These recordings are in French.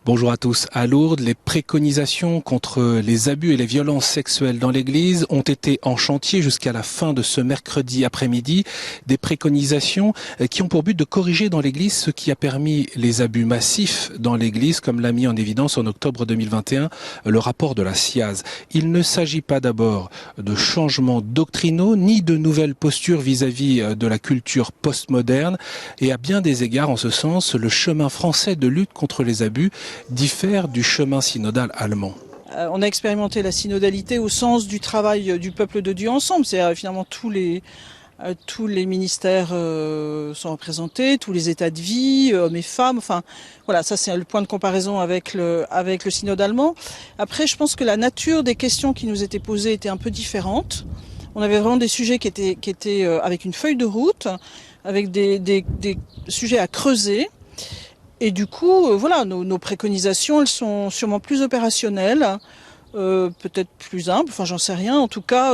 Bonjour à tous. À Lourdes, les préconisations contre les abus et les violences sexuelles dans l'Église ont été en chantier jusqu'à la fin de ce mercredi après-midi. Des préconisations qui ont pour but de corriger dans l'Église ce qui a permis les abus massifs dans l'Église, comme l'a mis en évidence en octobre 2021 le rapport de la SIAZ. Il ne s'agit pas d'abord de changements doctrinaux ni de nouvelles postures vis-à-vis de la culture postmoderne. Et à bien des égards, en ce sens, le chemin français de lutte contre les abus diffère du chemin synodal allemand. On a expérimenté la synodalité au sens du travail du peuple de Dieu ensemble. C'est finalement tous les ministères sont représentés, tous les états de vie, hommes et femmes. Enfin, voilà, ça c'est le point de comparaison avec le synode allemand. Après, je pense que la nature des questions qui nous étaient posées était un peu différente. On avait vraiment des sujets qui étaient avec une feuille de route, avec des sujets à creuser. Et du coup, voilà, nos préconisations, elles sont sûrement plus opérationnelles, peut-être plus humbles, enfin j'en sais rien. En tout cas,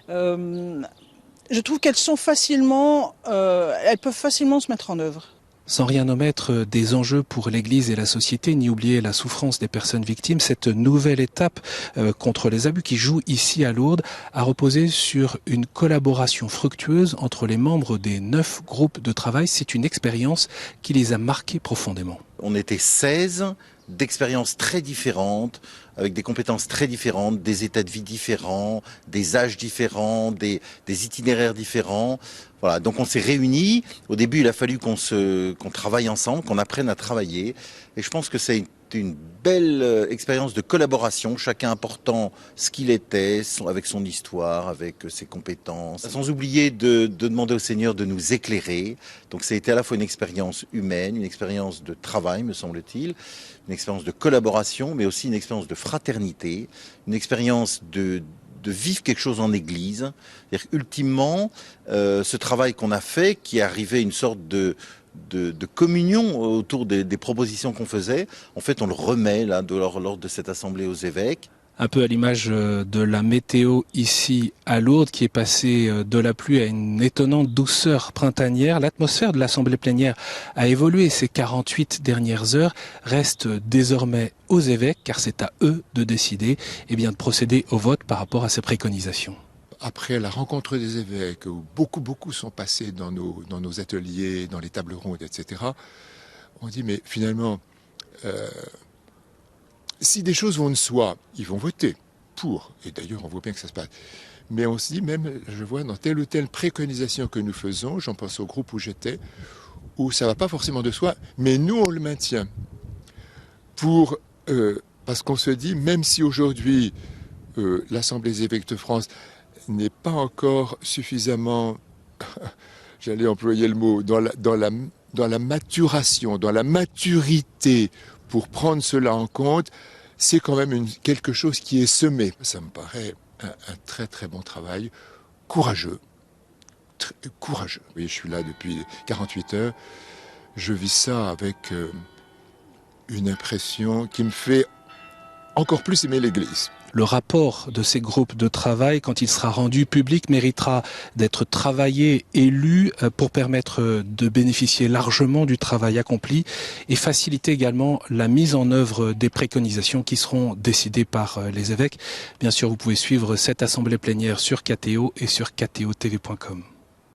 je trouve qu'elles sont elles peuvent facilement se mettre en œuvre. Sans rien omettre des enjeux pour l'Église et la société, ni oublier la souffrance des personnes victimes, cette nouvelle étape contre les abus qui joue ici à Lourdes a reposé sur une collaboration fructueuse entre les membres des 9 groupes de travail. C'est une expérience qui les a marqués profondément. On était 16 d'expériences très différentes, avec des compétences très différentes, des états de vie différents, des âges différents, des itinéraires différents. Voilà, donc on s'est réunis. Au début, il a fallu qu'on travaille ensemble, qu'on apprenne à travailler. Et je pense que c'est une belle expérience de collaboration, chacun apportant ce qu'il était, avec son histoire, avec ses compétences. Sans oublier de demander au Seigneur de nous éclairer. Donc ça a été à la fois une expérience humaine, une expérience de travail, me semble-t-il, une expérience de collaboration, mais aussi une expérience de fraternité, une expérience de vivre quelque chose en Église. C'est-à-dire ultimement, ce travail qu'on a fait, qui est arrivé à une sorte de communion autour des propositions qu'on faisait, en fait on le remet là lors de cette assemblée aux évêques. Un peu à l'image de la météo ici à Lourdes qui est passée de la pluie à une étonnante douceur printanière. L'atmosphère de l'assemblée plénière a évolué ces 48 dernières heures, reste désormais aux évêques car c'est à eux de décider et bien de procéder au vote par rapport à ces préconisations. Après la rencontre des évêques, où beaucoup sont passés dans nos ateliers, dans les tables rondes, etc., on dit mais finalement, si des choses vont de soi, ils vont voter pour. Et d'ailleurs, on voit bien que ça se passe. Mais on se dit même, je vois dans telle ou telle préconisation que nous faisons, j'en pense au groupe où j'étais, où ça ne va pas forcément de soi, mais nous, on le maintient. Parce qu'on se dit, même si aujourd'hui, l'Assemblée des évêques de France n'est pas encore suffisamment, j'allais employer le mot, dans la maturation, dans la maturité pour prendre cela en compte, c'est quand même quelque chose qui est semé. Ça me paraît un très très bon travail, courageux, courageux. Vous voyez, je suis là depuis 48 heures, je vis ça avec une impression qui me fait encore plus aimer l'Église. Le rapport de ces groupes de travail, quand il sera rendu public, méritera d'être travaillé et lu pour permettre de bénéficier largement du travail accompli et faciliter également la mise en œuvre des préconisations qui seront décidées par les évêques. Bien sûr, vous pouvez suivre cette assemblée plénière sur KTO et sur ktotv.com.